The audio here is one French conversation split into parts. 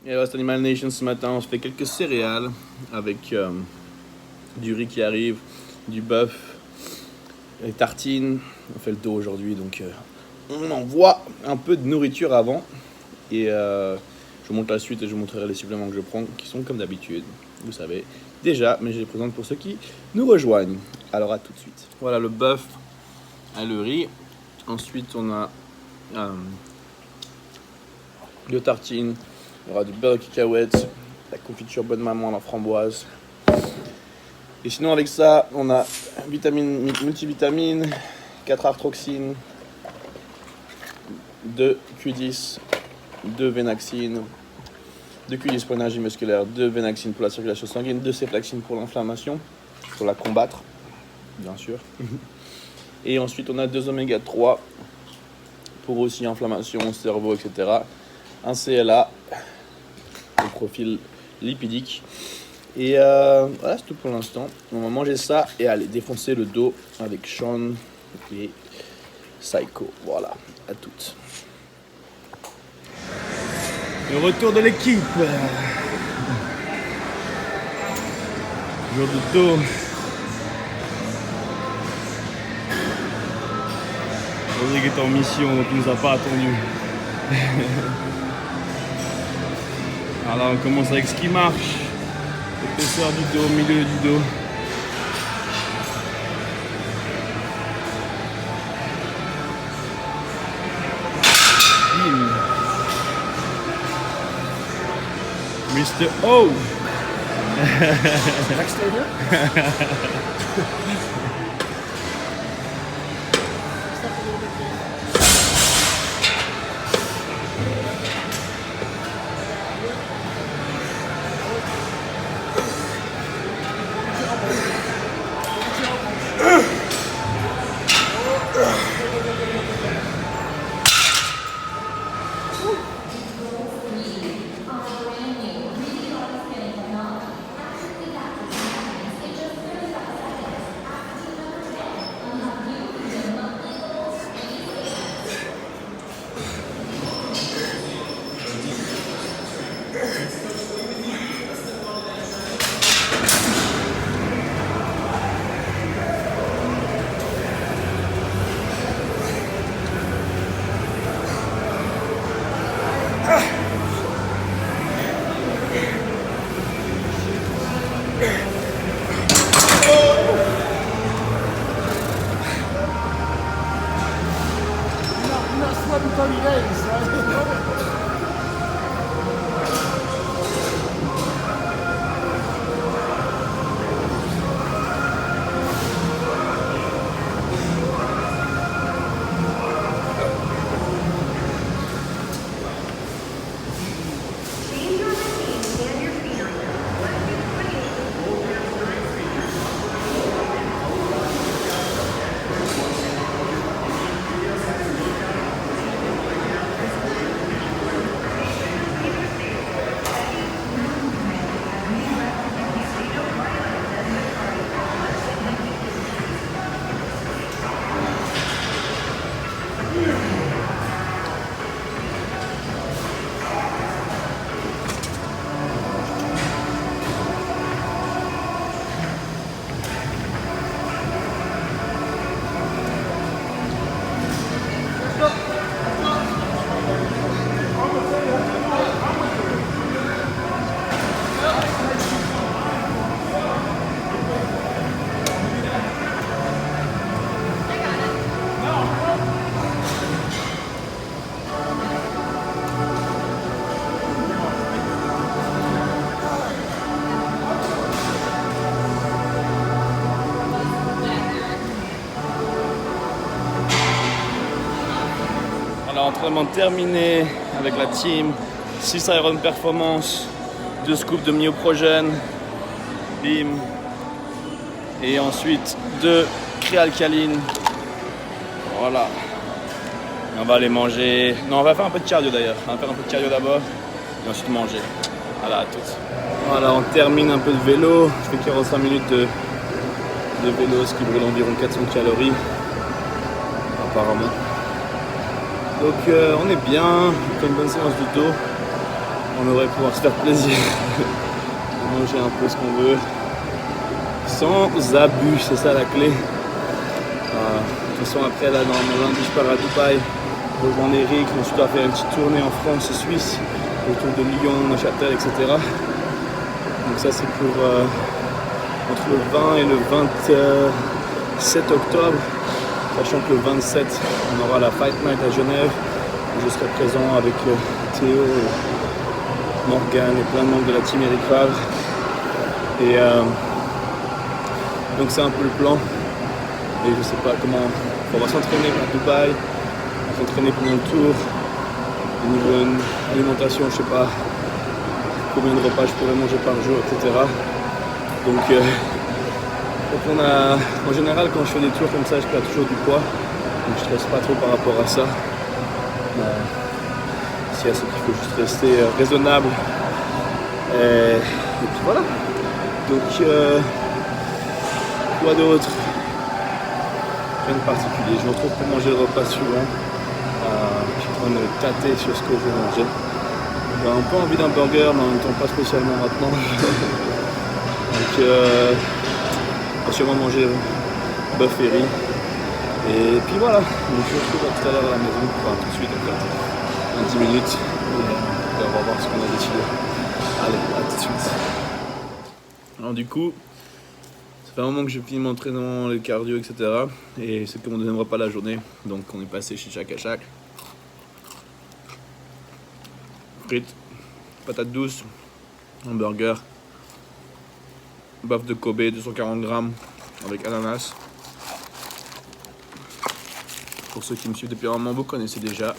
Et Lost Animal Nation ce matin, on se fait quelques céréales avec du riz qui arrive, du bœuf, des tartines. On fait le dos aujourd'hui, donc on envoie un peu de nourriture avant. Et je vous montre la suite et je vous montrerai les suppléments que je prends, qui sont comme d'habitude, vous savez déjà, mais je les présente pour ceux qui nous rejoignent. Alors à tout de suite. Voilà le bœuf et le riz. Ensuite on a deux tartines. Il y aura du beurre de cacahuète, la confiture bonne maman à la framboise. Et sinon avec ça, on a multivitamines, 4 arthroxine, 2 Q10, 2 Venaxine, 2 Q10 pour l'énergie musculaire, 2 Venaxine pour la circulation sanguine, 2 Ceflaxine pour l'inflammation, pour la combattre, bien sûr. Et ensuite on a 2 oméga 3 pour aussi inflammation, cerveau, etc. Un CLA, le profil lipidique. Et voilà, c'est tout pour l'instant. On va manger ça et aller défoncer le dos avec Sean et Psycho. Voilà, à toutes. Le retour de l'équipe. Jour de dos. Rodrigue est en mission, donc il nous a pas attendu. Alors on commence avec ce qui marche. Épaisseur du dos, milieu du dos. Bim. Mr. O. Next day here? Not sweating 30 days, right? Entraînement terminé avec la team, 6 Iron Performance, 2 scoops de myoprogène, bim, et ensuite 2 créalcaline. Voilà, on va aller manger, non on va faire un peu de cardio d'ailleurs, on va faire un peu de cardio d'abord et ensuite manger. Voilà, à toutes. Voilà, on termine un peu de vélo, je fais 45 minutes de vélo, ce qui brûle environ 400 calories apparemment. Donc on est bien, on fait une bonne séance du dos. on devrait pouvoir se faire plaisir, manger un peu ce qu'on veut, sans abus, c'est ça la clé. De toute façon, après, là, lundi, je pars à Dubaï, rejoindre Eric, ensuite on va faire une petite tournée en France et Suisse, autour de Lyon, Neuchâtel, etc. Donc ça, c'est pour entre le 20 et le 27 octobre, sachant que le 27, on aura la Fight Night à Genève, où je serai présent avec Théo, Morgan et plein de membres de la team Eric Favre. Et donc c'est un peu le plan. Et je sais pas comment. On va s'entraîner à Dubaï, on va s'entraîner pendant le tour. Au niveau alimentation, je sais pas combien de repas je pourrais manger par jour, etc. Donc on a, en général, quand je fais des tours comme ça, je perds toujours du poids. Donc je stresse pas trop par rapport à ça. C'est ce qu'il faut juste rester raisonnable. Et puis voilà. Donc quoi d'autre? Rien de particulier. Je me retrouve pour manger le repas suivant. Je suis en train de me tâter sur ce que je vais manger. J'ai un peu envie d'un burger, mais en même temps pas spécialement maintenant. Donc on va sûrement manger bœuf et riz. Et puis voilà. Donc je me retrouve tout à l'heure à la maison. Enfin tout de suite en fait. Dans 10 minutes. Et on va voir ce qu'on a décidé. Allez, à tout de suite. Alors du coup, ça fait un moment que je finis mon entraînement, le cardio, etc. Et c'est comme on ne pas la journée. Donc on est passé chez Shack à Shack. Frites, patates douces, hamburger, bœuf de Kobe 240 grammes avec ananas. Pour ceux qui me suivent depuis un moment, vous connaissez déjà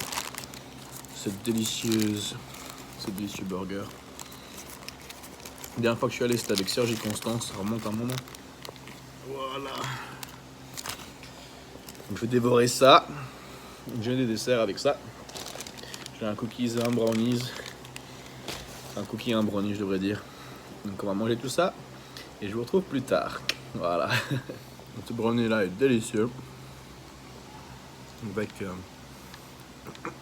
ce délicieux burger. La dernière fois que je suis allé, c'était avec Serge et Constance, ça remonte un moment. Voilà. Donc je vais dévorer ça. J'ai des desserts avec ça. J'ai un cookies et un brownies. Un cookie et un brownie, je devrais dire. Donc on va manger tout ça. Et je vous retrouve plus tard. Voilà. Ce brownie là est délicieux. Avec... je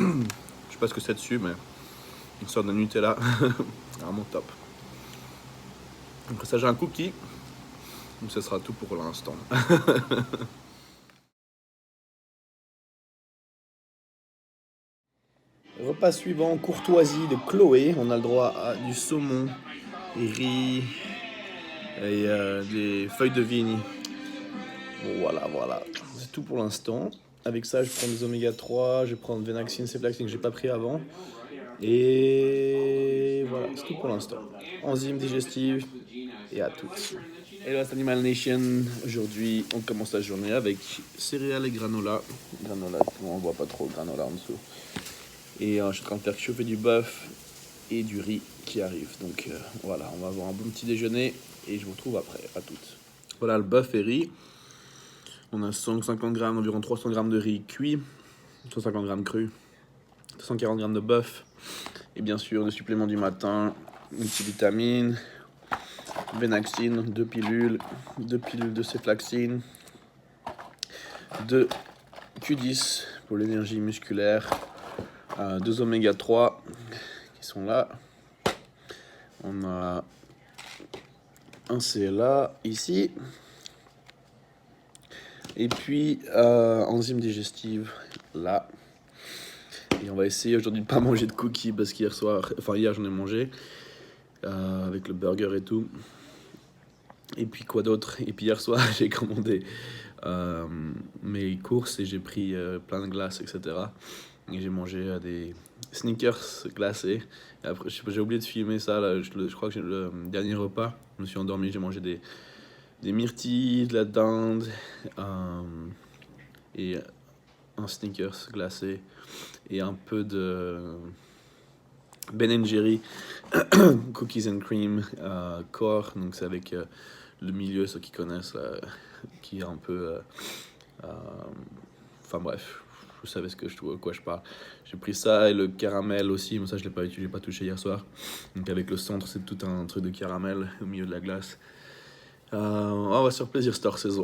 sais pas ce que c'est dessus, mais une sorte de Nutella. Vraiment top. Donc ça, j'ai un cookie. Donc ce sera tout pour l'instant. Repas suivant, courtoisie de Chloé. On a le droit à du saumon, riz et des feuilles de vigne. Voilà. C'est tout pour l'instant. Avec ça, je prends des oméga 3, je prends Venaxine, Ceflaxine que j'ai pas pris avant. Et voilà, c'est tout pour l'instant. Enzymes digestives et à toutes. Hello Animal Nation, aujourd'hui on commence la journée avec céréales et granola. Granola, on voit pas trop granola en dessous. Et je suis en train de faire chauffer du bœuf et du riz qui arrive. Donc voilà, on va avoir un bon petit déjeuner et je vous retrouve après, à toutes. Voilà le bœuf et riz. On a 150 grammes, environ 300 grammes de riz cuit, 150 grammes cru, 240 grammes de bœuf. Et bien sûr, le supplément du matin, multivitamines, Venaxine, 2 pilules de Ceflaxine, 2 Q10 pour l'énergie musculaire, 2 oméga 3 qui sont là. On a un CLA ici. Et puis enzymes digestives là. Et on va essayer aujourd'hui de ne pas manger de cookies parce qu'hier j'en ai mangé avec le burger et tout. Et puis quoi d'autre? Et puis hier soir j'ai commandé mes courses et j'ai pris plein de glaces, etc. Et j'ai mangé des sneakers glacés. Et après j'ai oublié de filmer ça là. Je crois que le dernier repas, je me suis endormi, j'ai mangé des myrtilles, de la dinde et un sneakers glacé et un peu de Ben & Jerry cookies and cream core, donc c'est avec le milieu, ceux qui connaissent, qui est un peu enfin bref, vous savez de quoi je parle. J'ai pris ça et le caramel aussi, mais ça je l'ai pas touché hier soir. Donc avec le centre, c'est tout un truc de caramel au milieu de la glace. On va se faire plaisir cette hors saison.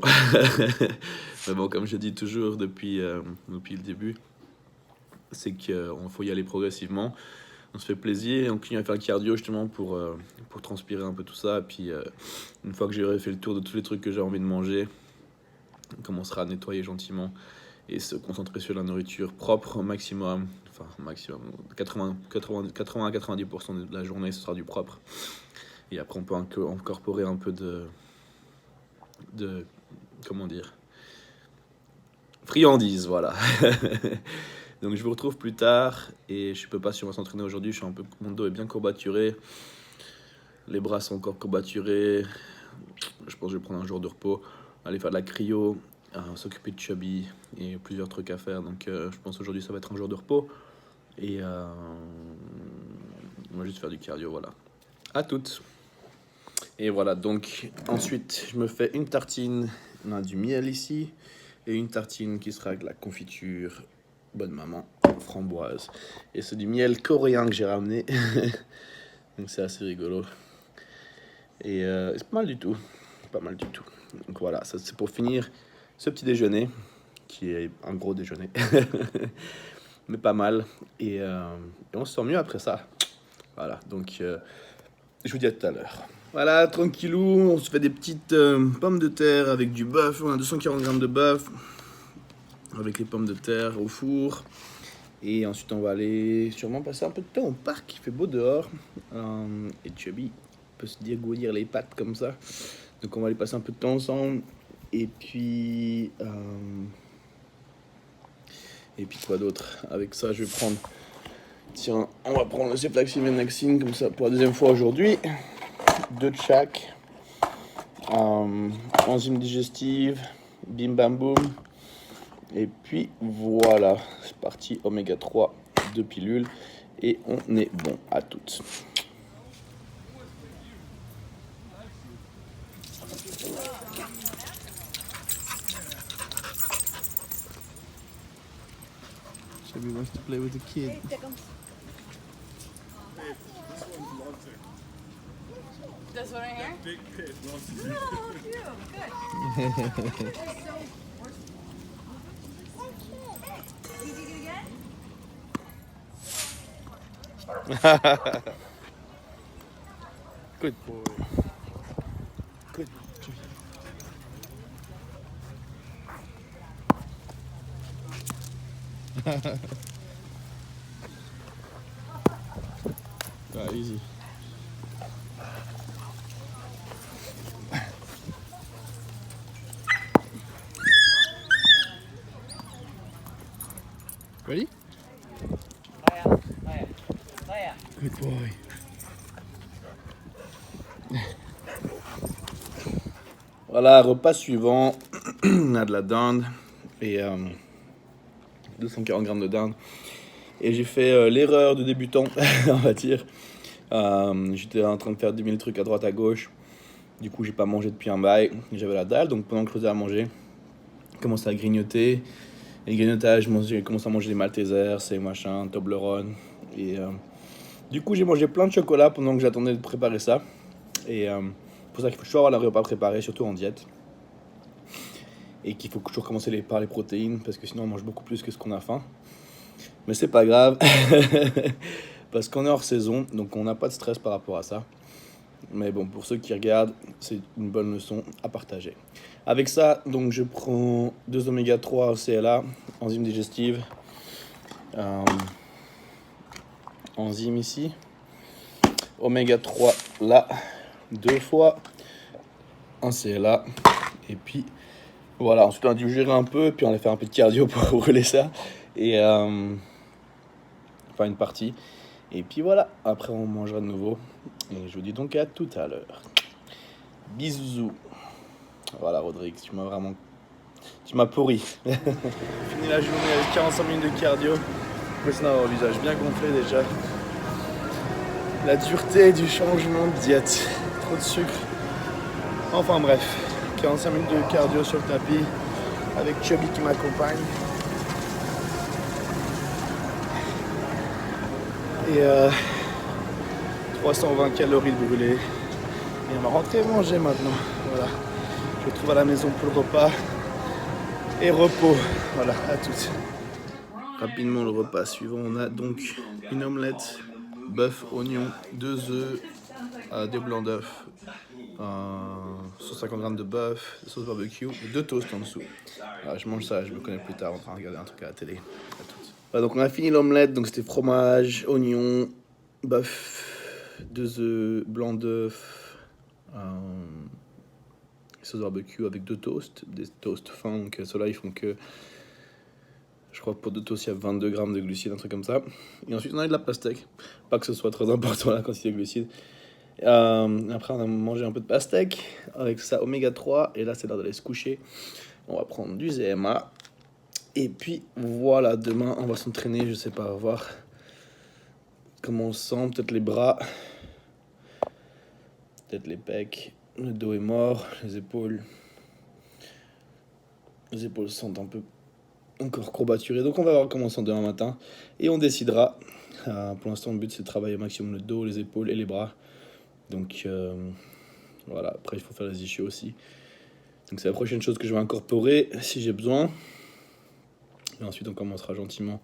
Mais bon, comme je dis toujours depuis le début, c'est qu'il faut y aller progressivement. on se fait plaisir et on continue à faire le cardio justement pour transpirer un peu tout ça. Et puis une fois que j'aurai fait le tour de tous les trucs que j'ai envie de manger, on commencera à nettoyer gentiment et se concentrer sur la nourriture propre au maximum. Enfin, maximum, 80 à 90% de la journée, ce sera du propre. Et après, on peut incorporer un peu de comment dire, friandises, voilà. Donc je vous retrouve plus tard et je peux pas si on va s'entraîner aujourd'hui. Je suis un peu, mon dos est bien courbaturé, les bras sont encore courbaturés. Je pense que je vais prendre un jour de repos, aller faire de la cryo, s'occuper de Chubby et plusieurs trucs à faire. Donc je pense aujourd'hui ça va être un jour de repos et on va juste faire du cardio, voilà. À toutes. Et voilà, donc ensuite je me fais une tartine, on a du miel ici, et une tartine qui sera avec la confiture Bonne Maman framboise. Et c'est du miel coréen que j'ai ramené, donc c'est assez rigolo. Et c'est pas mal du tout, pas mal du tout. Donc voilà, ça c'est pour finir ce petit déjeuner, qui est un gros déjeuner, mais pas mal. Et on se sent mieux après ça. Voilà, donc je vous dis à tout à l'heure. Voilà, tranquillou, on se fait des petites pommes de terre avec du bœuf. On a 240 grammes de bœuf avec les pommes de terre au four. Et ensuite, on va aller sûrement passer un peu de temps au parc. Il fait beau dehors. Et Chubby peut se dégourdir les pattes comme ça. Donc, on va aller passer un peu de temps ensemble. Et puis quoi d'autre? Avec ça, je vais prendre... Tiens, on va prendre le Ceflaxime et Naxine comme ça pour la deuxième fois aujourd'hui. 2 de chaque. Enzyme digestive, bim bam boum. Et puis voilà, c'est parti, oméga 3, 2 pilules. Et on est bon à toutes. Chubby wants to play with the kid. This one right here? Big pit loves to No, cute. Good. You did it again? Good boy. Good. Easy. Ready? Good boy. Voilà, repas suivant. On a de la dinde et 240 grammes de dinde. Et j'ai fait l'erreur de débutant, on va dire. J'étais en train de faire 10 000 trucs à droite à gauche. Du coup, j'ai pas mangé depuis un bail. J'avais la dalle, donc pendant que je faisais à manger, j'ai commencé à grignoter. Et grignotage, j'ai commencé à manger des Maltesers, ces machins, Toblerone. Et du coup, j'ai mangé plein de chocolat pendant que j'attendais de préparer ça. Et pour ça qu'il faut toujours avoir le repas préparé, surtout en diète. Et qu'il faut toujours commencer par les protéines, parce que sinon on mange beaucoup plus que ce qu'on a faim. Mais c'est pas grave, parce qu'on est hors saison, donc on n'a pas de stress par rapport à ça. Mais bon, pour ceux qui regardent, c'est une bonne leçon à partager. Avec ça, donc je prends 2 oméga 3 CLA, enzyme digestive, enzyme ici, oméga 3 là, 2 fois, un CLA, et puis voilà, ensuite on a dû gérer un peu, puis on a fait un peu de cardio pour rouler ça, et enfin une partie, et puis voilà, après on mangera de nouveau, et je vous dis donc à tout à l'heure. Bisous. Voilà Rodrigue, tu m'as pourri. Fini la journée avec 45 minutes de cardio, maintenant avoir le visage bien gonflé déjà. La dureté du changement de diète, trop de sucre, enfin bref. 45 minutes de cardio sur le tapis avec Chubby qui m'accompagne. Et 320 calories de brûlées. Et on va rentrer manger maintenant. Voilà. Je me retrouve à la maison pour le repas et repos. Voilà, à toutes. Rapidement le repas suivant, on a donc une omelette bœuf, oignon, 2 œufs, des blancs d'œufs, 150 grammes de bœuf, sauce barbecue et 2 toasts en dessous. Voilà, je mange ça, je me connais plus tard en train de regarder un truc à la télé. À toutes. Voilà, donc on a fini l'omelette, donc c'était fromage, oignon, bœuf, 2 œufs, blanc d'œuf, sauce barbecue avec 2 toasts, des toasts fins, donc ceux-là ils font que, je crois que pour 2 toasts il y a 22 grammes de glucides, un truc comme ça. Et ensuite on a de la pastèque, pas que ce soit très important la quantité de glucides. Après on a mangé un peu de pastèque avec ça oméga 3 et là c'est l'heure d'aller se coucher. On va prendre du ZMA et puis voilà, demain on va s'entraîner, je sais pas, voir comment on se sent, peut-être les bras, peut-être les pecs, le dos est mort, les épaules se sentent un peu encore courbaturées, donc on va voir comment on se sent demain matin et on décidera. Pour l'instant le but c'est de travailler au maximum le dos, les épaules et les bras. Donc voilà, après il faut faire les ischios aussi. Donc c'est la prochaine chose que je vais incorporer si j'ai besoin. Et ensuite on commencera gentiment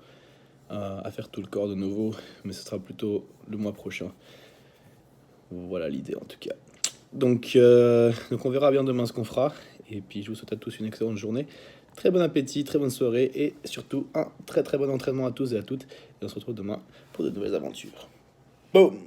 à faire tout le corps de nouveau, mais ce sera plutôt le mois prochain. Voilà l'idée en tout cas. Donc on verra bien demain ce qu'on fera. Et puis je vous souhaite à tous une excellente journée. Très bon appétit, très bonne soirée et surtout un très très bon entraînement à tous et à toutes. Et on se retrouve demain pour de nouvelles aventures. Boom!